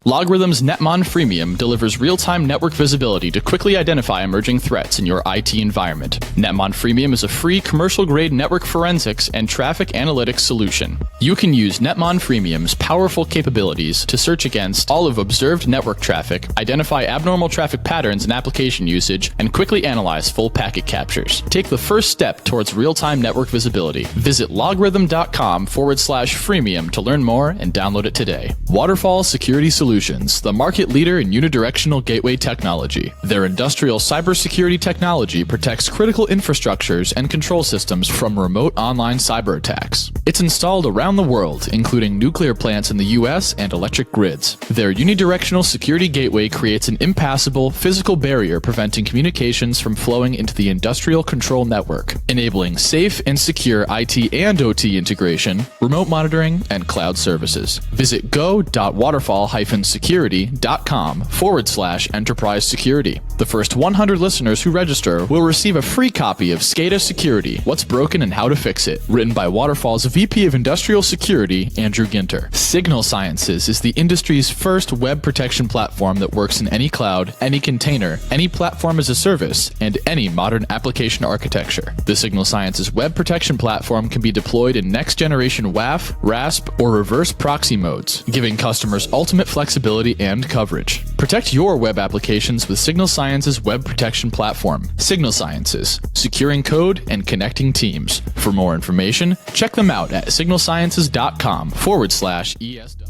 LogRhythm's Netmon Freemium delivers real-time network visibility to quickly identify emerging threats in your IT environment. Netmon Freemium is a free commercial-grade network forensics and traffic analytics solution. You can use Netmon Freemium's powerful capabilities to search against all of observed network traffic, identify abnormal traffic patterns in application usage, and quickly analyze full packet captures. Take the first step towards real-time network visibility. Visit logRhythm.com/freemium to learn more and download it today. Waterfall Security Solutions, the market leader in unidirectional gateway technology. Their industrial cybersecurity technology protects critical infrastructures and control systems from remote online cyber attacks. It's installed around the world, including nuclear plants in the US and electric grids. Their unidirectional security gateway creates an impassable physical barrier preventing communications from flowing into the industrial control network, enabling safe and secure IT and OT integration, remote monitoring, and cloud services. Visit go.waterfallsecurity.com/enterprise security. The first 100 listeners who register will receive a free copy of SCADA Security, What's Broken and How to Fix It, written by Waterfall's VP of Industrial Security, Andrew Ginter. Signal Sciences is the industry's first web protection platform that works in any cloud, any container, any platform as a service, and any modern application architecture. The Signal Sciences web protection platform can be deployed in next-generation WAF, RASP, or reverse proxy modes, giving customers ultimate flexibility and coverage. Protect your web applications with Signal Sciences web protection platform. Signal Sciences, securing code and connecting teams. For more information, check them out at signalsciences.com/ESW.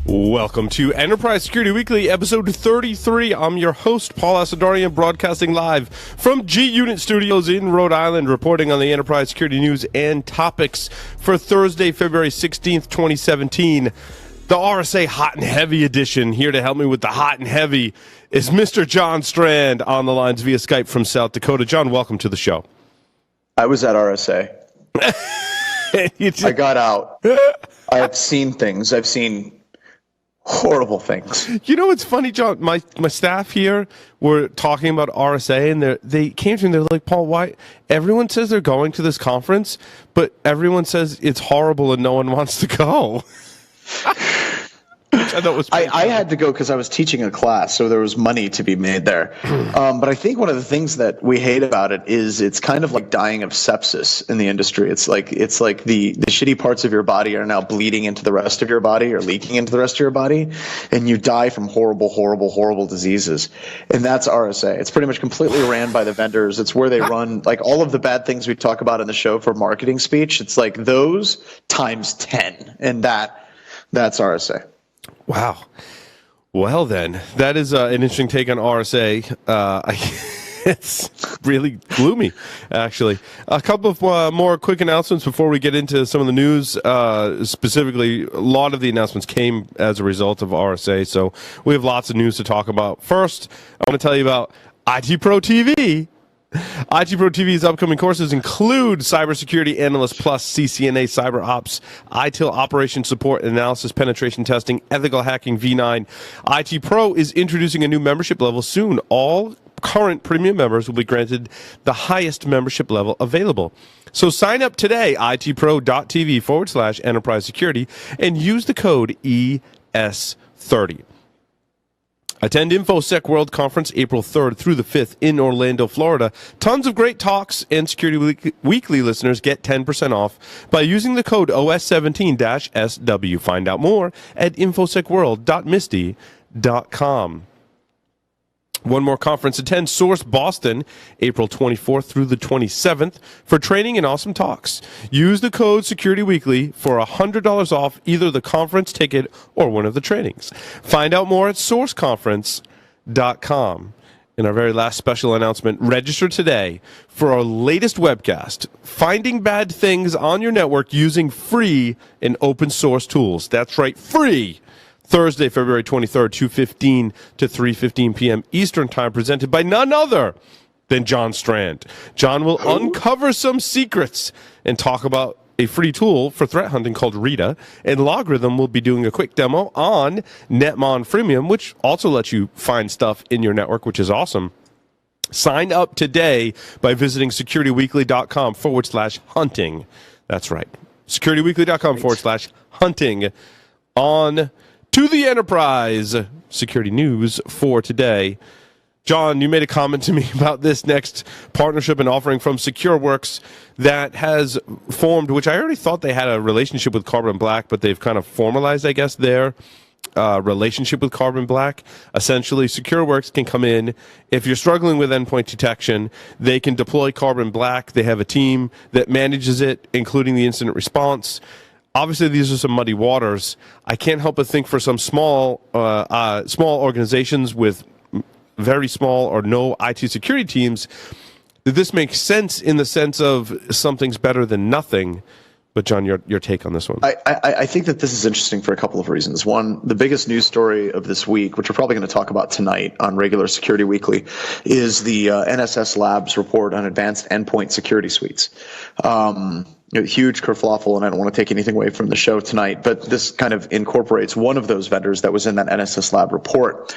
Welcome to Enterprise Security Weekly, episode 33. I'm your host, Paul Asadorian, broadcasting live from G-Unit Studios in Rhode Island, reporting on the enterprise security news and topics for Thursday, February 16th, 2017. The RSA Hot and Heavy edition. Here to help me with the hot and heavy is Mr. John Strand on the lines via Skype from South Dakota. John, welcome to the show. I was at RSA. I got out. I have seen things. I've seen horrible things. You know, it's funny, John. My staff here were talking about RSA, and they came to me and they're like, Paul, why? Everyone says they're going to this conference, but everyone says it's horrible and no one wants to go. I had to go because I was teaching a class, so there was money to be made there. But I think one of the things that we hate about it is it's kind of like dying of sepsis in the industry. It's like the shitty parts of your body are now bleeding into the rest of your body or leaking into the rest of your body, and you die from horrible, horrible, horrible diseases. And that's RSA. It's pretty much completely ran by the vendors. It's where they run like all of the bad things we talk about in the show for marketing speech. It's like those times 10, and that's RSA. Wow. Well, then, that is an interesting take on RSA. It's really gloomy, actually. A couple of more quick announcements before we get into some of the news. Specifically, a lot of the announcements came as a result of RSA, so we have lots of news to talk about. First, I want to tell you about IT Pro TV. IT Pro TV's upcoming courses include Cybersecurity Analyst Plus, CCNA Cyber Ops, ITIL Operation Support Analysis Penetration Testing, Ethical Hacking V9. IT Pro is introducing a new membership level soon. All current premium members will be granted the highest membership level available. So sign up today, itpro.tv/enterprise security, and use the code ES30. Attend InfoSec World Conference April 3rd through the 5th in Orlando, Florida. Tons of great talks, and Security Weekly listeners get 10% off by using the code OS17-SW. Find out more at infosecworld.misty.com. One more conference. Attend Source Boston, April 24th through the 27th for training and awesome talks. Use the code Security Weekly for $100 off either the conference ticket or one of the trainings. Find out more at sourceconference.com. In our very last special announcement, register today for our latest webcast, Finding Bad Things on Your Network Using Free and Open Source Tools. That's right, free. Thursday, February 23rd, 2:15 to 3:15 p.m. Eastern Time, presented by none other than John Strand. John will uncover some secrets and talk about a free tool for threat hunting called Rita, and LogRhythm will be doing a quick demo on Netmon Freemium, which also lets you find stuff in your network, which is awesome. Sign up today by visiting securityweekly.com/hunting. That's right, securityweekly.com/hunting on to the enterprise security news for today. John, you made a comment to me about this next partnership and offering from SecureWorks that has formed, which I already thought they had a relationship with Carbon Black, but they've kind of formalized, I guess, their relationship with Carbon Black. Essentially, SecureWorks can come in. If you're struggling with endpoint detection, they can deploy Carbon Black. They have a team that manages it, including the incident response. Obviously, these are some muddy waters. I can't help but think for some small organizations with very small or no IT security teams, that this makes sense in the sense of something's better than nothing. But John, your take on this one? I think that this is interesting for a couple of reasons. One, the biggest news story of this week, which we're probably going to talk about tonight on Regular Security Weekly, is the NSS Labs report on advanced endpoint security suites. Huge kerfluffle, and I don't want to take anything away from the show tonight, but this kind of incorporates one of those vendors that was in that NSS Lab report.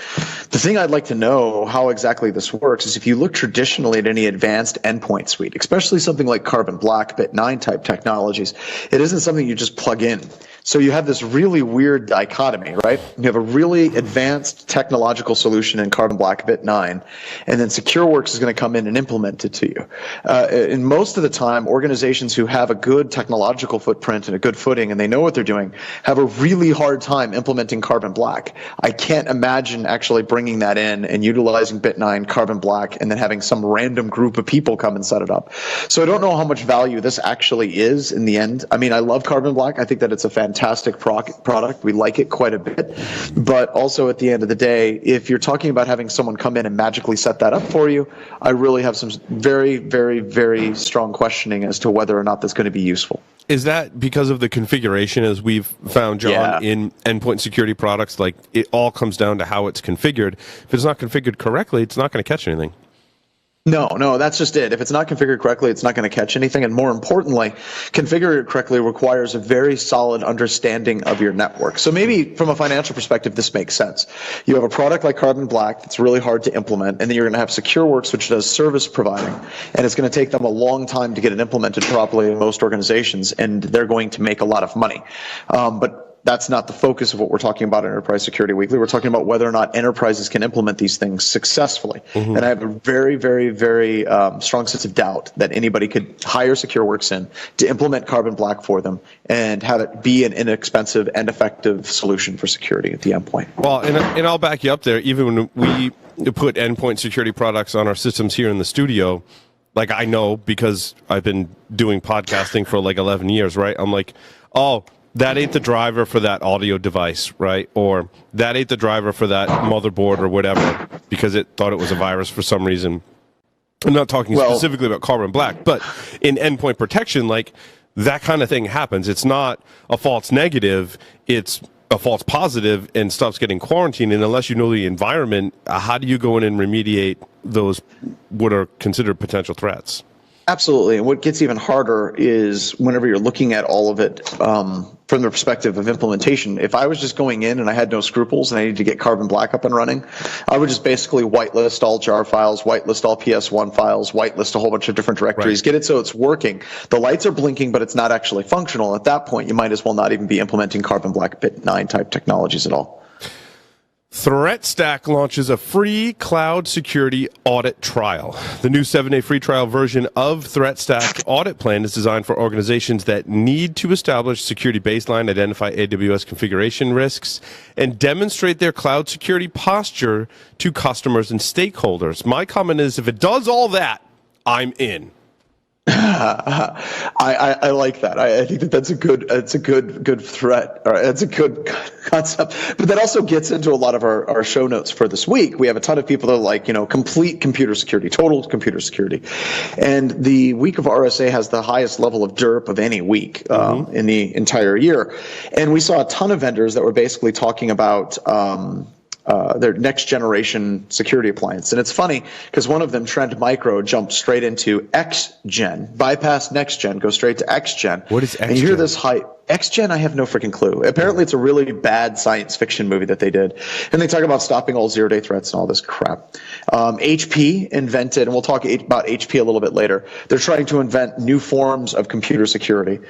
The thing I'd like to know how exactly this works is if you look traditionally at any advanced endpoint suite, especially something like Carbon Black, Bit9 type technologies, it isn't something you just plug in. So you have this really weird dichotomy, right? You have a really advanced technological solution in Carbon Black Bit9, and then SecureWorks is going to come in and implement it to you. And most of the time, organizations who have a good technological footprint and a good footing and they know what they're doing have a really hard time implementing Carbon Black. I can't imagine actually bringing that in and utilizing Bit9, Carbon Black, and then having some random group of people come and set it up. So I don't know how much value this actually is in the end. I mean, I love Carbon Black. I think that it's a fantastic product. We like it quite a bit. But also at the end of the day, if you're talking about having someone come in and magically set that up for you, I really have some very, very, very strong questioning as to whether or not that's going to be useful. Is that because of the configuration, as we've found, John, in endpoint security products? Like, it all comes down to how it's configured. If it's not configured correctly, it's not going to catch anything. No, that's just it. If it's not configured correctly, it's not going to catch anything. And more importantly, configuring it correctly requires a very solid understanding of your network. So maybe from a financial perspective, this makes sense. You have a product like Carbon Black that's really hard to implement, and then you're going to have SecureWorks, which does service providing, and it's going to take them a long time to get it implemented properly in most organizations, and they're going to make a lot of money. But that's not the focus of what we're talking about in Enterprise Security Weekly. We're talking about whether or not enterprises can implement these things successfully. Mm-hmm. And I have a very, very, very strong sense of doubt that anybody could hire SecureWorks in to implement Carbon Black for them and have it be an inexpensive and effective solution for security at the endpoint. Well, and I'll back you up there. Even when we put endpoint security products on our systems here in the studio, like, I know because I've been doing podcasting for like 11 years, right? I'm like, oh, that ain't the driver for that audio device, right? Or that ain't the driver for that motherboard or whatever, because it thought it was a virus for some reason. I'm not talking specifically about Carbon Black, but in endpoint protection, like, that kind of thing happens. It's not a false negative, it's a false positive, and stuff's getting quarantined. And unless you know the environment, how do you go in and remediate those what are considered potential threats? Absolutely. And what gets even harder is whenever you're looking at all of it from the perspective of implementation. If I was just going in and I had no scruples and I needed to get Carbon Black up and running, I would just basically whitelist all jar files, whitelist all PS1 files, whitelist a whole bunch of different directories, get it so it's working. The lights are blinking, but it's not actually functional. At that point, you might as well not even be implementing Carbon Black Bit9 type technologies at all. ThreatStack launches a free cloud security audit trial. The new 7-day free trial version of ThreatStack audit plan is designed for organizations that need to establish security baseline, identify AWS configuration risks, and demonstrate their cloud security posture to customers and stakeholders. My comment is, if it does all that, I'm in. I like that. I think that's a good threat. Or it's a good concept. But that also gets into a lot of our show notes for this week. We have a ton of people that are like, complete computer security, total computer security. And the week of RSA has the highest level of DERP of any week in the entire year. And we saw a ton of vendors that were basically talking about their next generation security appliance. And it's funny because one of them, Trend Micro, jumped straight into X-Gen, bypass next gen, go straight to X-Gen. What is X-Gen? And you hear this hype. XGen, I have no freaking clue. Apparently, it's a really bad science fiction movie that they did. And they talk about stopping all zero-day threats and all this crap. HP invented, and we'll talk about HP a little bit later, they're trying to invent new forms of computer security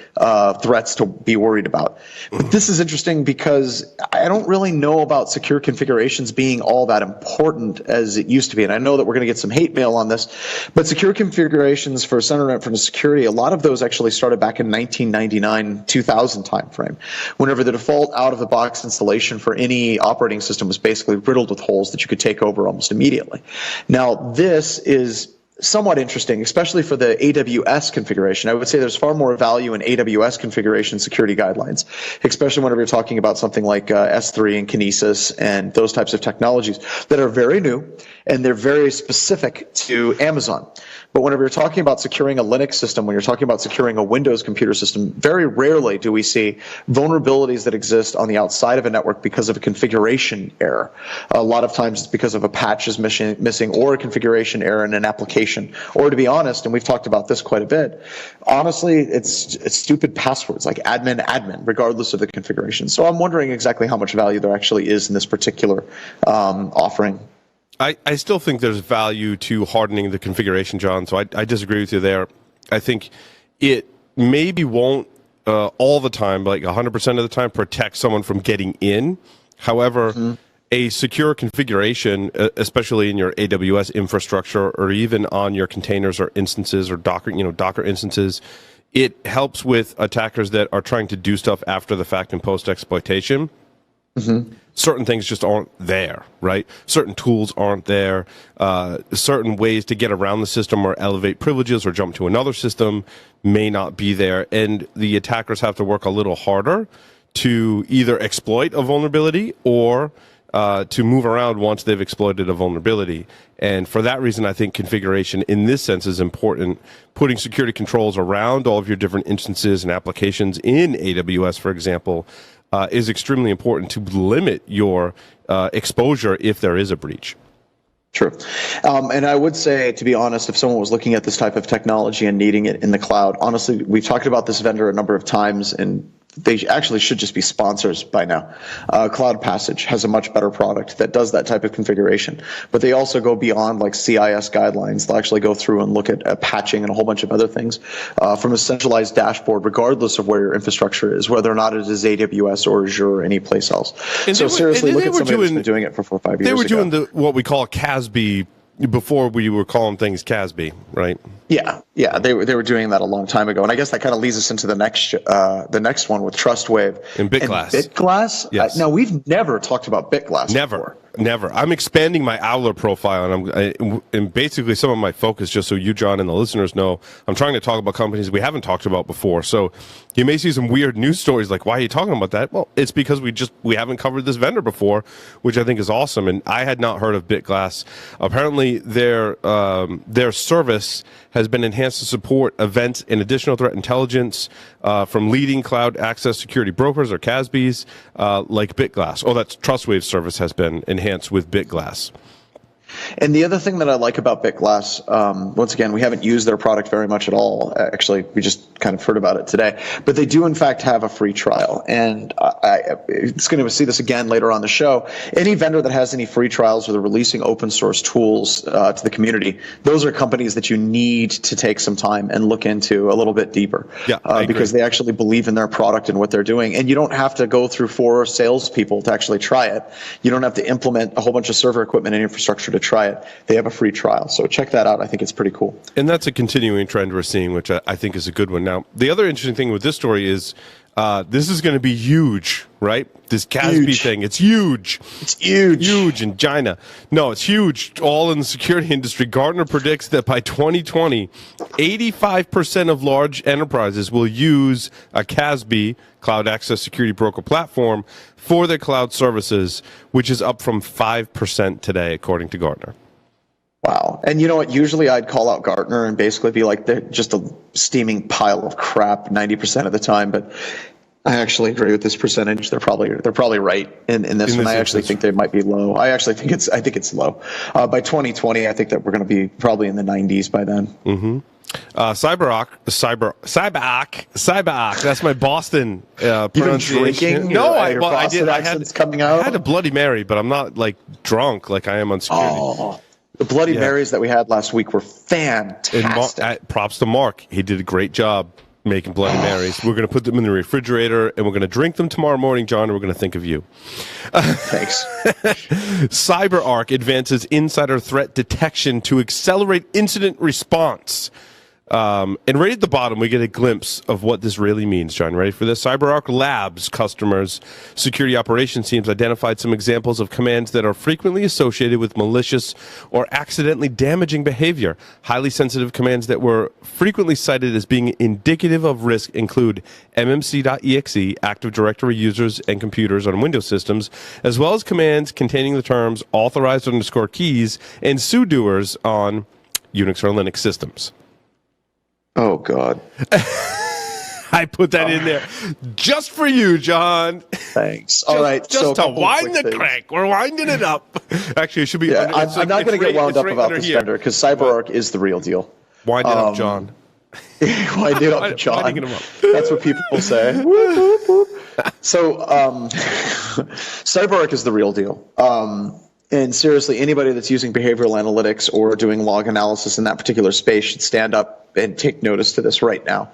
threats to be worried about. But this is interesting because I don't really know about secure configurations being all that important as it used to be. And I know that we're going to get some hate mail on this, but secure configurations for CensorNet for security, a lot of those actually started back in 1999, 2000 timeframe, whenever the default out-of-the-box installation for any operating system was basically riddled with holes that you could take over almost immediately. Now, this is somewhat interesting, especially for the AWS configuration. I would say there's far more value in AWS configuration security guidelines, especially whenever you're talking about something like S3 and Kinesis and those types of technologies that are very new and they're very specific to Amazon. But whenever you're talking about securing a Linux system, when you're talking about securing a Windows computer system, very rarely do we see vulnerabilities that exist on the outside of a network because of a configuration error. A lot of times it's because of a patch is missing or a configuration error in an application. Or to be honest, and we've talked about this quite a bit, honestly, it's stupid passwords like admin, regardless of the configuration. So I'm wondering exactly how much value there actually is in this particular offering. I still think there's value to hardening the configuration, John, so I disagree with you there. I think it maybe won't all the time, like 100% of the time, protect someone from getting in. However, a secure configuration, especially in your AWS infrastructure or even on your containers or instances or Docker instances, it helps with attackers that are trying to do stuff after the fact and post-exploitation. Certain things just aren't there, right? Certain tools aren't there. Certain ways to get around the system or elevate privileges or jump to another system may not be there. And the attackers have to work a little harder to either exploit a vulnerability or to move around once they've exploited a vulnerability. And for that reason, I think configuration in this sense is important. Putting security controls around all of your different instances and applications in AWS, for example, is extremely important to limit your exposure if there is a breach. True. And I would say, to be honest, if someone was looking at this type of technology and needing it in the cloud, honestly, we've talked about this vendor a number of times, and they actually should just be sponsors by now. Cloud Passage has a much better product that does that type of configuration, but they also go beyond like CIS guidelines. They'll actually go through and look at patching and a whole bunch of other things from a centralized dashboard, regardless of where your infrastructure is, whether or not it is AWS or Azure or any place else. And so seriously, look at somebody that's been doing it for 4 or 5 years They were ago. doing what we call CASB before we were calling things CASB, right? Yeah, they were doing that a long time ago, and I guess that kind of leads us into the next one with TrustWave and BitGlass. BitGlass. Yes. Now we've never talked about BitGlass. Never. I'm expanding my Owler profile, and basically some of my focus, just so you, John, and the listeners know, I'm trying to talk about companies we haven't talked about before. So you may see some weird news stories like, why are you talking about that? Well, it's because we haven't covered this vendor before, which I think is awesome. And I had not heard of BitGlass. Apparently, their service has been enhanced to support events and additional threat intelligence from leading cloud access security brokers or CASBs like BitGlass. Oh, that's TrustWave's service has been enhanced with BitGlass. And the other thing that I like about BitGlass, once again, we haven't used their product very much at all. Actually, we just kind of heard about it today. But they do, in fact, have a free trial. And it's going to see this again later on the show. Any vendor that has any free trials or they're releasing open source tools to the community, those are companies that you need to take some time and look into a little bit deeper. Yeah, because they actually believe in their product and what they're doing. And you don't have to go through 4 salespeople to actually try it. You don't have to implement a whole bunch of server equipment and infrastructure to try it. They have a free trial. So check that out. I think it's pretty cool. And that's a continuing trend we're seeing, which I think is a good one. Now, the other interesting thing with this story is this is going to be huge, right? This CASB thing, it's huge. It's huge. Huge in China. No, it's huge all in the security industry. Gartner predicts that by 2020, 85% of large enterprises will use a CASB, Cloud Access Security Broker platform, for their cloud services, which is up from 5% today, according to Gartner. Wow. And you know what? Usually I'd call out Gartner and basically be like, they're just a steaming pile of crap 90% of the time. But I actually agree with this percentage. They're probably right in this one. I actually think they might be low. I think it's low. By 2020, I think that we're going to be probably in the 90s by then. Mm-hmm. Cyberark. That's my Boston pronunciation. Drinking? No, I did. Accent's coming out. I had a Bloody Mary, but I'm not like drunk like I am on security. Oh, the Bloody Marys that we had last week were fantastic. Props to Mark. He did a great job making Bloody Marys. We're going to put them in the refrigerator, and we're going to drink them tomorrow morning, John, and we're going to think of you. Thanks. CyberArk advances insider threat detection to accelerate incident response. And right at the bottom, we get a glimpse of what this really means, John. Ready for this? CyberArk Labs customers' security operations teams identified some examples of commands that are frequently associated with malicious or accidentally damaging behavior. Highly sensitive commands that were frequently cited as being indicative of risk include mmc.exe, Active Directory users and computers on Windows systems, as well as commands containing the terms authorized_keys and sudoers on Unix or Linux systems. Oh, God. I put that in there just for you, John. Thanks. All right. Just to wind the crank. We're winding it up. Actually, it should be. Yeah, I'm not going to get wound up about this vendor because CyberArk is the real deal. Wind it up, John. Wind it up, John. That's what people say. So, CyberArk is the real deal. And seriously, anybody that's using behavioral analytics or doing log analysis in that particular space should stand up and take notice to this right now.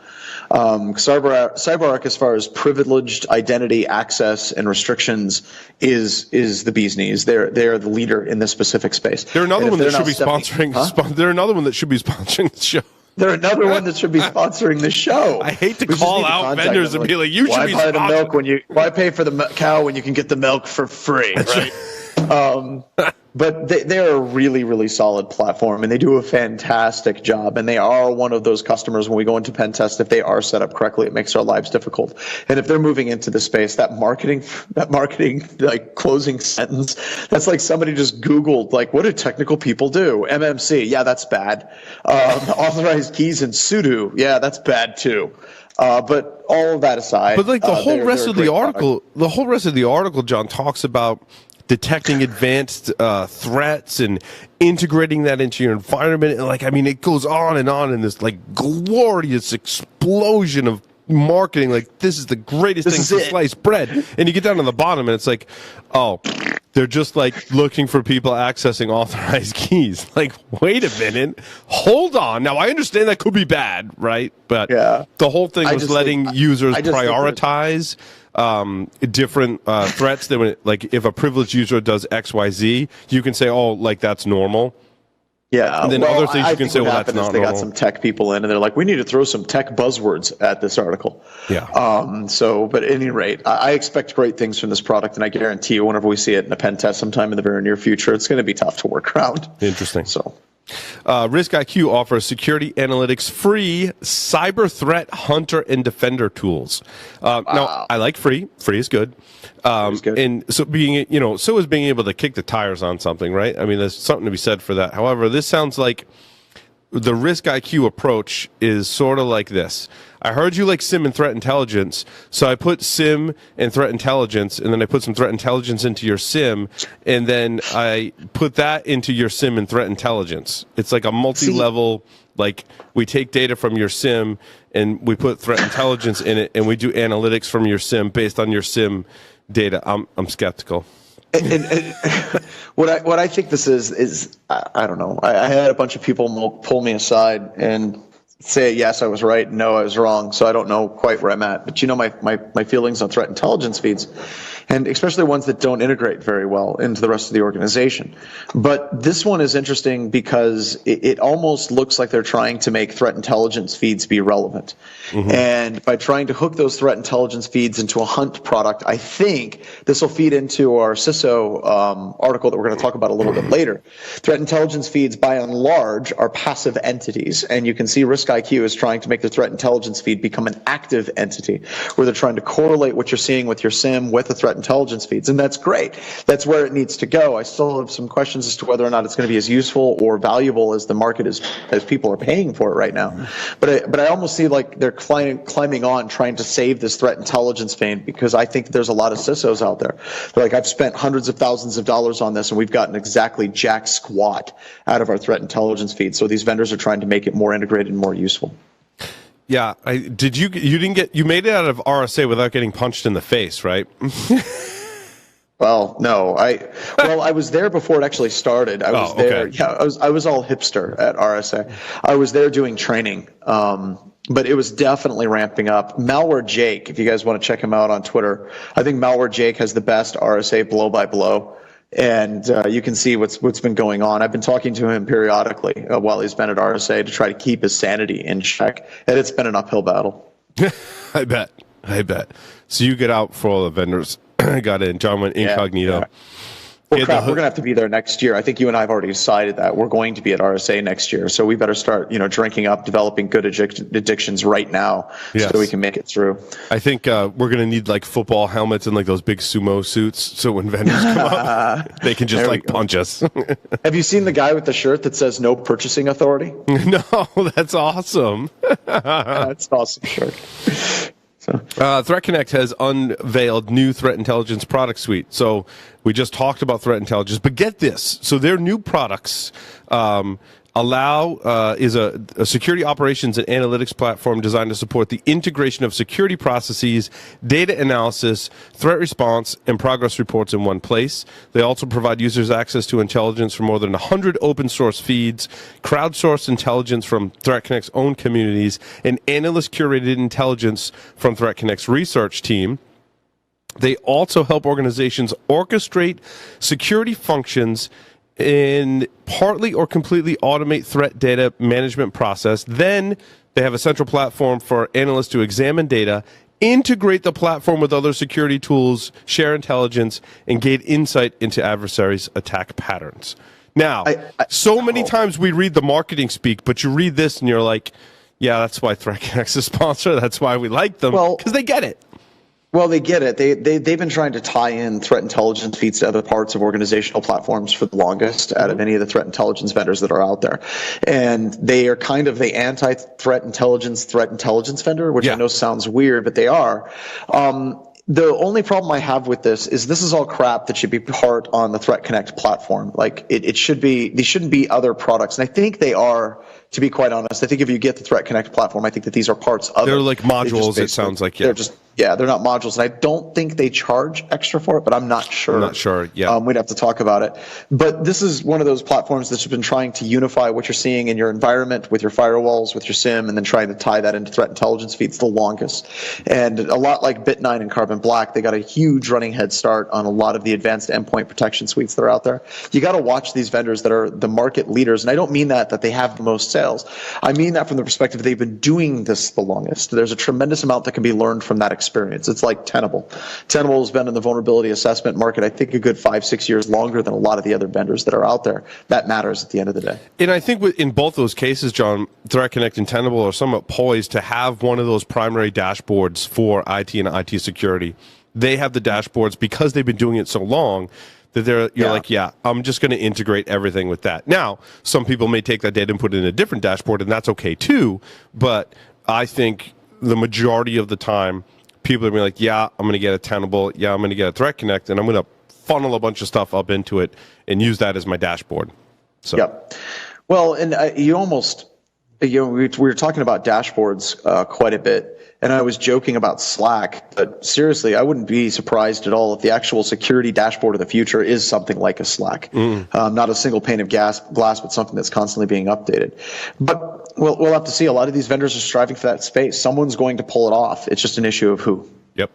CyberArk, as far as privileged identity access and restrictions, is the bee's knees. They're the leader in this specific space. They're another one that should be sponsoring. They're another one that should be sponsoring the show. They're another one that should be sponsoring the show. I hate to call out vendors and be like, "You should be sponsoring." Why pay for the cow when you can get the milk for free? That's right. But they're a really, really solid platform, and they do a fantastic job. And they are one of those customers when we go into pen test. If they are set up correctly, it makes our lives difficult. And if they're moving into the space, that marketing like closing sentence, that's like somebody just Googled like, what do technical people do? MMC, yeah, that's bad. Authorized keys and sudo, yeah, that's bad too. But all of that aside, but like the whole rest of the article, John, talks about detecting advanced threats and integrating that into your environment. And like, I mean, it goes on in this like glorious explosion of marketing. Like, this is the greatest thing since sliced bread. And you get down to the bottom and it's like, oh, they're just like looking for people accessing authorized keys. Like, wait a minute, hold on. Now, I understand that could be bad, right? But the whole thing was letting users prioritize different threats. That when, like, if a privileged user does XYZ, you can say, oh, like, that's normal. Yeah, and then other things you can say, well, that's not normal. They got some tech people in, and they're like, we need to throw some tech buzzwords at this article. Yeah. But at any rate, I expect great things from this product, and I guarantee you, whenever we see it in a pen test sometime in the very near future, it's going to be tough to work around. Interesting. So, RiskIQ offers security analytics free cyber threat hunter and defender tools. Now, I like free. Free is good. And so so is being able to kick the tires on something, right? I mean, there's something to be said for that. However, this sounds like the RiskIQ approach is sort of like this. I heard you like SIM and threat intelligence, so I put SIM and threat intelligence, and then I put some threat intelligence into your SIM, and then I put that into your SIM and threat intelligence. It's like a multi-level, like we take data from your SIM and we put threat intelligence in it, and we do analytics from your SIM based on your SIM data. I'm skeptical. And what I think this is I don't know. I had a bunch of people pull me aside and say, yes, I was right, no, I was wrong, so I don't know quite where I'm at. But you know my feelings on threat intelligence feeds, and especially ones that don't integrate very well into the rest of the organization. But this one is interesting because it almost looks like they're trying to make threat intelligence feeds be relevant. Mm-hmm. And by trying to hook those threat intelligence feeds into a hunt product, I think this will feed into our CISO article that we're going to talk about a little bit later. Threat intelligence feeds, by and large, are passive entities, and you can see RiskIQ is trying to make the threat intelligence feed become an active entity, where they're trying to correlate what you're seeing with your SIM with a threat intelligence feeds, and that's great. That's where it needs to go. I still have some questions as to whether or not it's going to be as useful or valuable as the market is, as people are paying for it right now. But I almost see like they're climbing on, trying to save this threat intelligence vein, because I think there's a lot of CISOs out there. They're like, I've spent hundreds of thousands of dollars on this, and we've gotten exactly jack squat out of our threat intelligence feed. So these vendors are trying to make it more integrated and more useful. Yeah, you made it out of RSA without getting punched in the face, right? Well, no, I was there before it actually started. I was there. Okay. Yeah, I was all hipster at RSA. I was there doing training. But it was definitely ramping up. Malware Jake, if you guys want to check him out on Twitter, I think Malware Jake has the best RSA blow by blow. And you can see what's been going on. I've been talking to him periodically while he's been at RSA to try to keep his sanity in check, and it's been an uphill battle. I bet. So you get out for all the vendors. Got in. John went incognito. Yeah. Well, crap, we're going to have to be there next year. I think you and I have already decided that we're going to be at RSA next year. So we better start, drinking up, developing good addictions right now, so we can make it through. I think we're going to need like football helmets and like those big sumo suits. So when vendors come up, they can just like punch us. Have you seen the guy with the shirt that says no purchasing authority? No, that's awesome. That's an awesome shirt. ThreatConnect has unveiled new threat intelligence product suite. So we just talked about threat intelligence, but get this. So their new products is a security operations and analytics platform designed to support the integration of security processes, data analysis, threat response, and progress reports in one place. They also provide users access to intelligence from more than 100 open source feeds, crowdsourced intelligence from ThreatConnect's own communities, and analyst-curated intelligence from ThreatConnect's research team. They also help organizations orchestrate security functions and partly or completely automate threat data management process. Then they have a central platform for analysts to examine data, integrate the platform with other security tools, share intelligence, and gain insight into adversaries' attack patterns. Now, many times we read the marketing speak, but you read this and you're like, yeah, that's why ThreatConnect's a sponsor. That's why we like them, because they get it. Well, they get it. They've been trying to tie in threat intelligence feeds to other parts of organizational platforms for the longest out of any of the threat intelligence vendors that are out there. And they are kind of the anti-threat intelligence vendor, which I know sounds weird, but they are. The only problem I have with this is all crap that should be part on the ThreatConnect platform. Like these shouldn't be other products. And I think they are, to be quite honest. I think if you get the ThreatConnect platform, I think that these are parts of it. They're like modules, it sounds like, yeah. They're not modules. And I don't think they charge extra for it, but I'm not sure. I'm not sure, yeah. We'd have to talk about it. But this is one of those platforms that's been trying to unify what you're seeing in your environment with your firewalls, with your SIEM, and then trying to tie that into threat intelligence feeds the longest. And a lot like Bit9 and Carbon Black, they got a huge running head start on a lot of the advanced endpoint protection suites that are out there. You got to watch these vendors that are the market leaders. And I don't mean that they have the most sales. I mean that from the perspective they've been doing this the longest. There's a tremendous amount that can be learned from that experience. It's like Tenable. Tenable has been in the vulnerability assessment market, I think, a good 5-6 years longer than a lot of the other vendors that are out there. That matters at the end of the day. And I think in both those cases, John, ThreatConnect and Tenable are somewhat poised to have one of those primary dashboards for IT and IT security. They have the dashboards because they've been doing it so long that you're like, I'm just going to integrate everything with that. Now, some people may take that data and put it in a different dashboard, and that's okay too. But I think the majority of the time, people are going to be like, yeah, I'm going to get a Tenable, yeah, I'm going to get a ThreatConnect, and I'm going to funnel a bunch of stuff up into it and use that as my dashboard. So. Yep. Well, and we were talking about dashboards quite a bit, and I was joking about Slack, but seriously, I wouldn't be surprised at all if the actual security dashboard of the future is something like a Slack. Not a single pane of glass, but something that's constantly being updated. But we'll have to see. A lot of these vendors are striving for that space. Someone's going to pull it off. It's just an issue of who. Yep.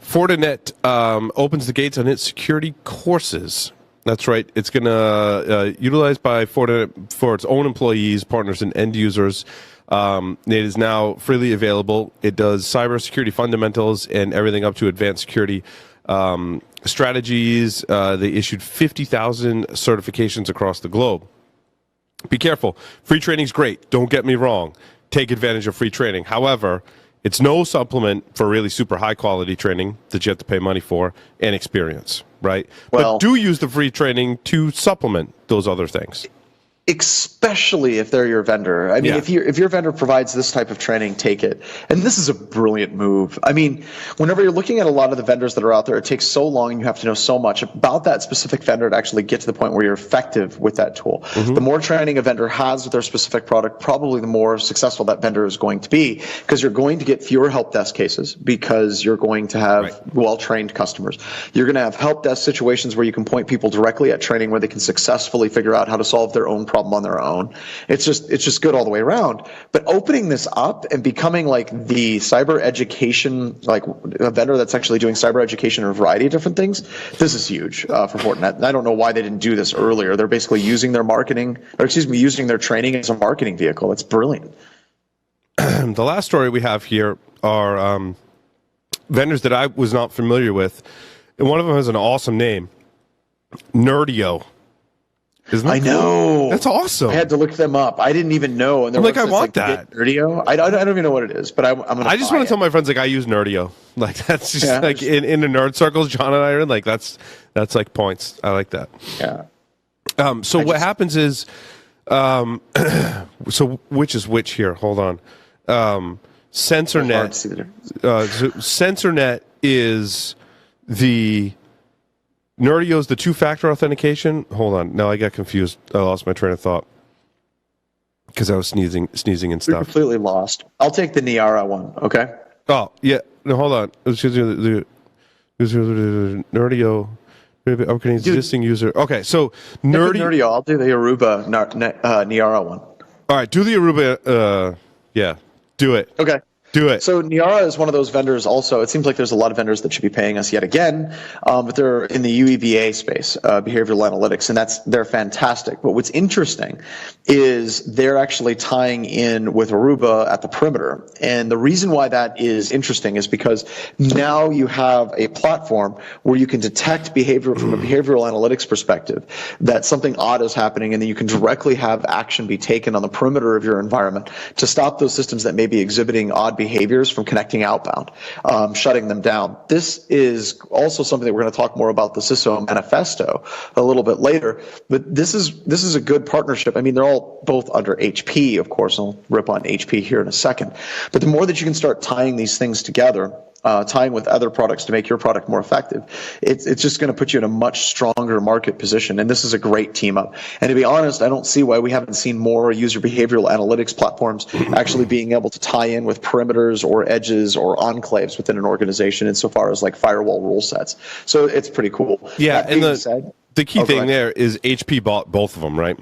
Fortinet opens the gates on its security courses. That's right. It's going to utilized by Fortinet for its own employees, partners, and end users. It is now freely available. It does cybersecurity fundamentals and everything up to advanced security strategies. They issued 50,000 certifications across the globe. Be careful. Free training is great. Don't get me wrong. Take advantage of free training. However, It's no supplement for really super high quality training that you have to pay money for and experience, right? Well, but do use the free training to supplement those other things. Especially if they're your vendor. I mean, if your vendor provides this type of training, take it. And this is a brilliant move. I mean, whenever you're looking at a lot of the vendors that are out there, it takes so long and you have to know so much about that specific vendor to actually get to the point where you're effective with that tool. The more training a vendor has with their specific product, probably the more successful that vendor is going to be, because you're going to get fewer help desk cases because you're going to have well-trained customers. You're going to have help desk situations where you can point people directly at training where they can successfully figure out how to solve their own problem on their own. It's just good all the way around. But opening this up and becoming like the cyber education, like a vendor that's actually doing cyber education in a variety of different things, this is huge for Fortinet. And I don't know why they didn't do this earlier. They're basically using their using their training as a marketing vehicle. It's brilliant. The last story we have here are vendors that I was not familiar with. And one of them has an awesome name, Nerdio. Isn't that I cool? know. That's awesome. I had to look them up. I didn't even know. And I'm like, I want that. Nerdio. I don't even know what it is, but I'm gonna. I just want to tell my friends like I use Nerdio. Like that's just like in the nerd circles, John and I are in. Like that's like points. I like that. Yeah. So what happens is, so which is which here? Hold on. CensorNet. So CensorNet is the. Nerdio's the two-factor authentication. Hold on. No, I got confused. I lost my train of thought because I was sneezing and stuff. You're completely lost. I'll take the Niara one. Okay. Oh yeah. No, hold on. Nerdio. Upgrading existing user. Okay, so Nerdio. I'll do the Aruba Niara one. All right, do the Aruba. Yeah, do it. Okay. Do it. So Niara is one of those vendors also. It seems like there's a lot of vendors that should be paying us yet again, but they're in the UEBA space, behavioral analytics, and they're fantastic. But what's interesting is they're actually tying in with Aruba at the perimeter. And the reason why that is interesting is because now you have a platform where you can detect behavior from a behavioral analytics perspective, that something odd is happening, and then you can directly have action be taken on the perimeter of your environment to stop those systems that may be exhibiting odd behaviors from connecting outbound, shutting them down. This is also something that we're going to talk more about the CISO Manifesto a little bit later, but this is a good partnership. I mean, they're all both under HP, of course. I'll rip on HP here in a second. But the more that you can start tying these things together, tying with other products to make your product more effective, it's just going to put you in a much stronger market position. And this is a great team up. And to be honest, I don't see why we haven't seen more user behavioral analytics platforms actually being able to tie in with perimeters or edges or enclaves within an organization insofar as like firewall rule sets. So it's pretty cool. Yeah, and the key thing there is HP bought both of them, right?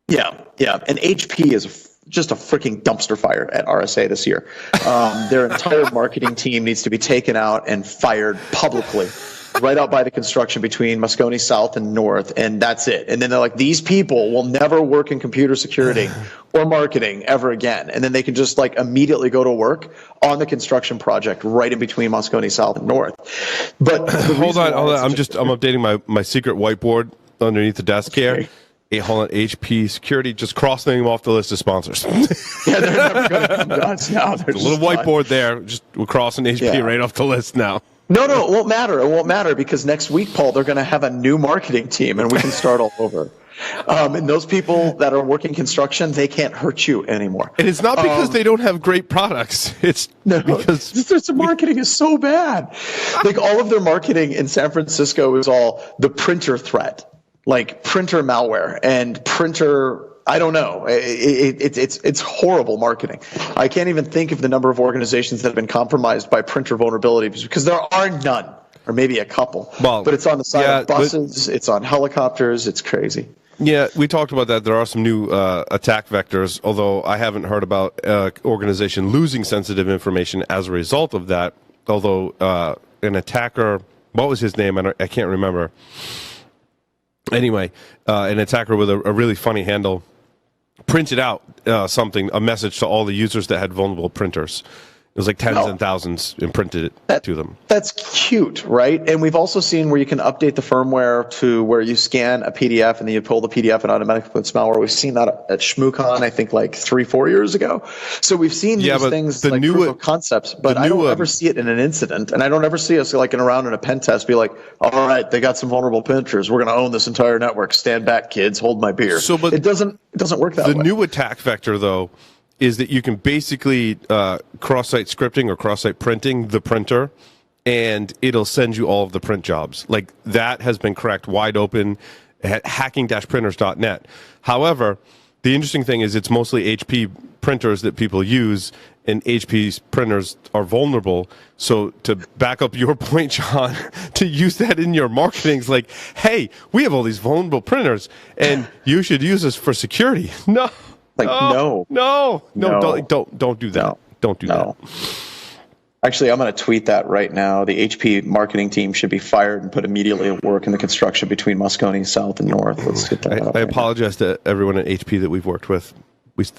Yeah. And HP is just a freaking dumpster fire at RSA this year. Their entire marketing team needs to be taken out and fired publicly, right out by the construction between Moscone South and North, and that's it. And then they're like, these people will never work in computer security or marketing ever again. And then they can just like immediately go to work on the construction project right in between Moscone South and North. But hold on. I'm updating my secret whiteboard underneath the desk here. Hey, hold on, HP Security, just crossing them off the list of sponsors. Yeah, they're never going to come to us now. A little whiteboard there. We're crossing HP right off the list now. No, it won't matter. It won't matter because next week, Paul, they're going to have a new marketing team and we can start all over. And those people that are working construction, they can't hurt you anymore. And it's not because they don't have great products. It's because their marketing is so bad. Like all of their marketing in San Francisco is all the printer threat. Like printer malware and printer, I don't know. It's horrible marketing. I can't even think of the number of organizations that have been compromised by printer vulnerabilities because there are none, or maybe a couple. Well, but it's on the side of buses, it's on helicopters, it's crazy. Yeah, we talked about that. There are some new attack vectors, although I haven't heard about organization losing sensitive information as a result of that. Although an attacker, what was his name? I can't remember. Anyway, an attacker with a really funny handle printed out a message to all the users that had vulnerable printers. It was like tens and thousands imprinted to them. That's cute, right? And we've also seen where you can update the firmware to where you scan a PDF and then you pull the PDF and automatically puts malware. We've seen that at ShmooCon, I think like 3-4 years ago. So we've seen these things like proof of concepts, but I don't ever see it in an incident. And I don't ever see us like around in a pen test be like, all right, they got some vulnerable printers. We're going to own this entire network. Stand back, kids. Hold my beer. So, but it doesn't work that way. The new attack vector, though, is that you can basically cross-site scripting or cross-site printing the printer, and it'll send you all of the print jobs. Like, that has been cracked wide open at hacking-printers.net. However, the interesting thing is it's mostly HP printers that people use, and HP's printers are vulnerable. So to back up your point, John, to use that in your marketing is like, hey, we have all these vulnerable printers, and you should use this for security. No. Like, no, don't do that. Don't do that. Actually, I'm going to tweet that right now. The HP marketing team should be fired and put immediately at work in the construction between Moscone South and North. Let's get that. I apologize to everyone at HP that we've worked with.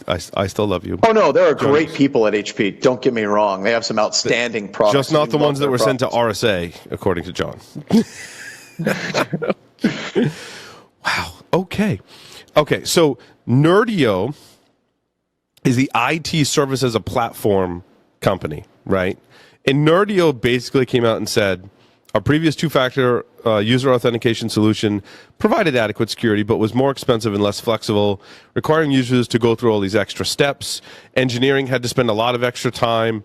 I still love you. Oh, no, there are great people at HP. Don't get me wrong. They have some outstanding products. Just not the ones that were sent to RSA, according to John. Wow. Okay, so Nerdio is the IT service as a platform company, right? And Nerdio basically came out and said, our previous two-factor user authentication solution provided adequate security, but was more expensive and less flexible, requiring users to go through all these extra steps. Engineering had to spend a lot of extra time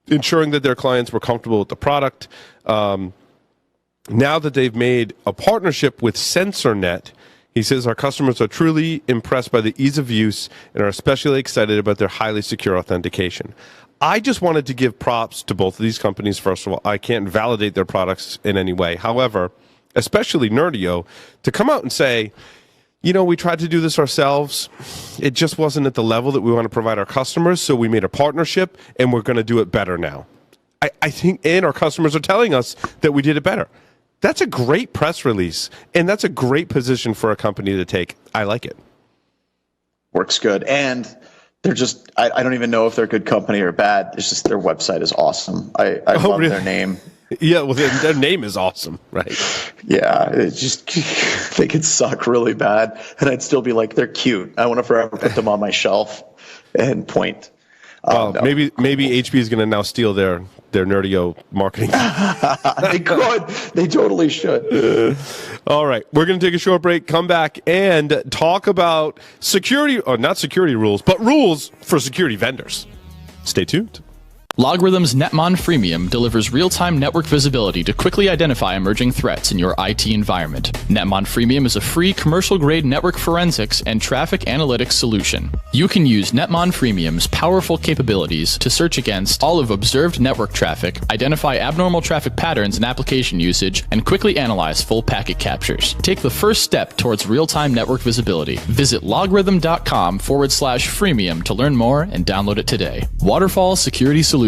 ensuring that their clients were comfortable with the product. Now that they've made a partnership with CensorNet, he says our customers are truly impressed by the ease of use and are especially excited about their highly secure authentication. I just wanted to give props to both of these companies. First of all, I can't validate their products in any way. However, especially Nerdio, to come out and say, you know, we tried to do this ourselves. It just wasn't at the level that we want to provide our customers, so we made a partnership, and we're going to do it better now. I think, and our customers are telling us that we did it better. That's a great press release, and that's a great position for a company to take. I like it. Works good. And they're just, I don't even know if they're a good company or bad. It's just their website is awesome. I love really? Their name. Yeah, well, their name is awesome, right? Yeah, it just, they could suck really bad, and I'd still be like, they're cute. I want to forever put them on my shelf and point. Well, no. Maybe HP is going to now steal their Nerdio marketing. They could. They totally should. All right. We're going to take a short break, come back, and talk about security, or not security rules, but rules for security vendors. Stay tuned. Logarithm's Netmon Freemium delivers real-time network visibility to quickly identify emerging threats in your IT environment. Netmon Freemium is a free commercial-grade network forensics and traffic analytics solution. You can use Netmon Freemium's powerful capabilities to search against all of observed network traffic, identify abnormal traffic patterns in application usage, and quickly analyze full packet captures. Take the first step towards real-time network visibility. Visit logarithm.com/freemium to learn more and download it today. Waterfall Security Solutions,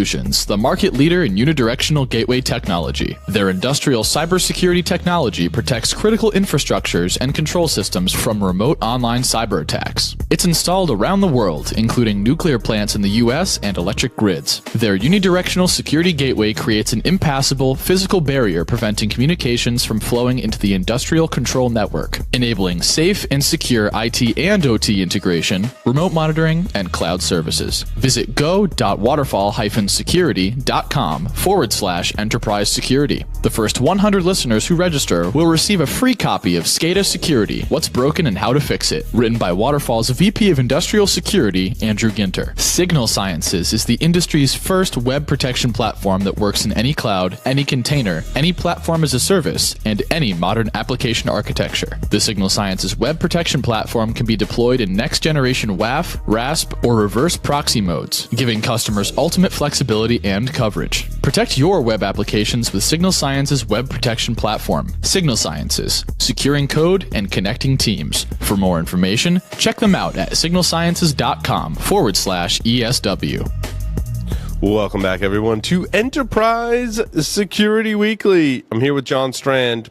the market leader in unidirectional gateway technology. Their industrial cybersecurity technology protects critical infrastructures and control systems from remote online cyber attacks. It's installed around the world, including nuclear plants in the US and electric grids. Their unidirectional security gateway creates an impassable physical barrier preventing communications from flowing into the industrial control network, enabling safe and secure IT and OT integration, remote monitoring, and cloud services. Visit go.waterfallsecurity.com/enterprise security. The first 100 listeners who register will receive a free copy of SCADA Security, What's Broken and How to Fix It, written by Waterfall's VP of Industrial Security, Andrew Ginter. Signal Sciences is the industry's first web protection platform that works in any cloud, any container, any platform as a service, and any modern application architecture. The Signal Sciences web protection platform can be deployed in next-generation WAF, RASP, or reverse proxy modes, giving customers ultimate flexibility and coverage. Protect your web applications with Signal Sciences web protection platform. Signal Sciences, securing code and connecting teams. For more information, check them out at signalsciences.com/ESW. Welcome back, everyone, to Enterprise Security Weekly. I'm here with John Strand,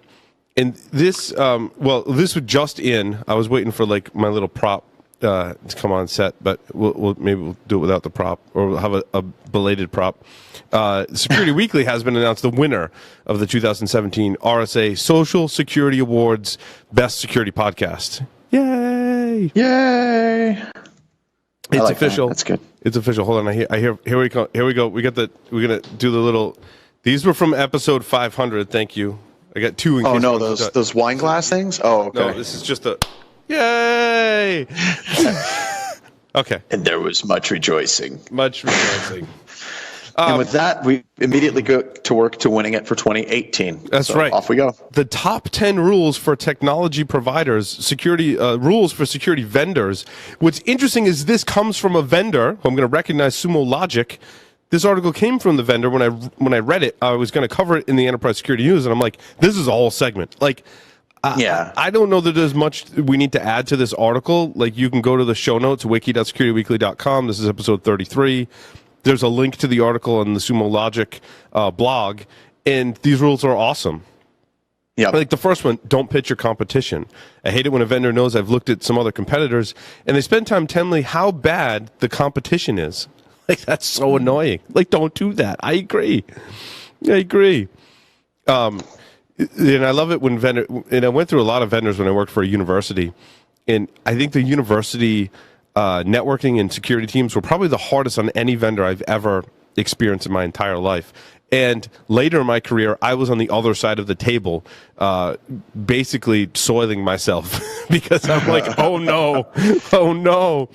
and this was just in. I was waiting for like my little prop to come on set, but maybe we'll do it without the prop, or we'll have a belated prop. Security Weekly has been announced the winner of the 2017 RSA Social Security Awards Best Security Podcast. Yay! Yay! It's official. That's good. It's official. Hold on. I hear. Here we go. Here we go. We're gonna do the little. These were from episode 500. Thank you. I got two. In Oh case no, those wine glass things. Oh, okay. No, this is just a. Yay! Okay. And there was much rejoicing. Much rejoicing. And with that, we immediately go to work to winning it for 2018. That's right. Off we go. The top 10 rules for technology providers, security rules for security vendors. What's interesting is this comes from a vendor who I'm going to recognize, Sumo Logic. This article came from the vendor. When I read it, I was going to cover it in the Enterprise Security News, and I'm like, this is a whole segment. Like, I don't know that there's much we need to add to this article. Like, you can go to the show notes, wiki.securityweekly.com. This is episode 33. There's a link to the article on the Sumo Logic blog, and these rules are awesome. Yeah, like the first one, don't pitch your competition. I hate it when a vendor knows I've looked at some other competitors, and they spend time telling me how bad the competition is. Like, that's so annoying. Like, don't do that. I agree. And I love it when and I went through a lot of vendors when I worked for a university, and I think the university networking and security teams were probably the hardest on any vendor I've ever experienced in my entire life. And later in my career, I was on the other side of the table, basically soiling myself because I'm like, oh no.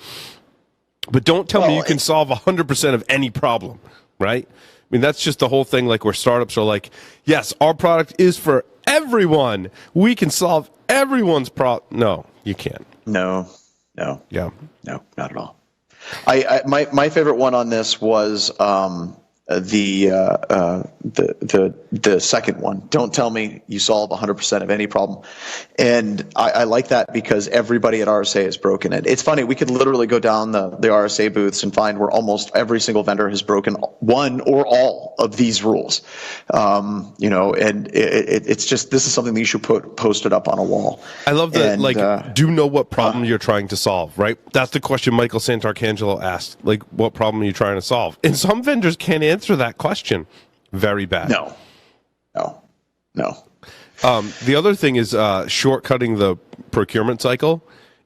But don't tell me you can solve 100% of any problem, right? I mean, that's just the whole thing, like where startups are like, yes, our product is for everyone. We can solve everyone's problem. No, you can't. No. Yeah. No, not at all. My favorite one on this was the second one. Don't tell me you solve 100% of any problem. And I like that because everybody at RSA has broken it. It's funny, we could literally go down the RSA booths and find where almost every single vendor has broken one or all of these rules. And it's just, this is something that you should post it up on a wall. I love that, do you know what problem you're trying to solve, right? That's the question Michael Santarcangelo asked. Like, what problem are you trying to solve? And some vendors can't answer that question. Very bad. No. The other thing is shortcutting the procurement cycle.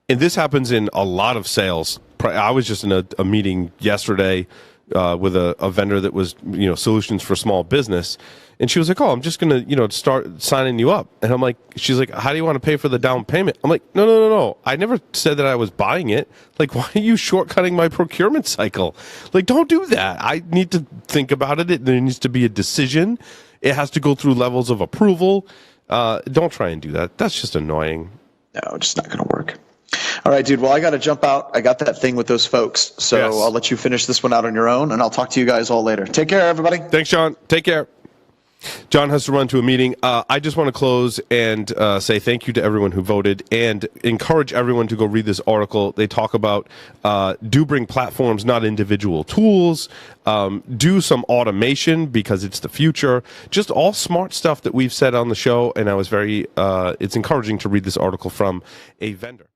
And this happens in a lot of sales. I was just in a meeting yesterday with a vendor that was, solutions for small business. And she was like, oh, I'm just going to, start signing you up. And I'm like, she's like, how do you want to pay for the down payment? I'm like, no. I never said that I was buying it. Like, why are you shortcutting my procurement cycle? Like, don't do that. I need to think about it. There needs to be a decision. It has to go through levels of approval. Don't try and do that. That's just annoying. No, just not going to work. All right, dude. Well, I got to jump out. I got that thing with those folks. So yes. I'll let you finish this one out on your own, and I'll talk to you guys all later. Take care, everybody. Thanks, John. Take care. John has to run to a meeting. I just want to close and say thank you to everyone who voted and encourage everyone to go read this article. They talk about do bring platforms, not individual tools. Do some automation because it's the future. Just all smart stuff that we've said on the show. And I was it's encouraging to read this article from a vendor.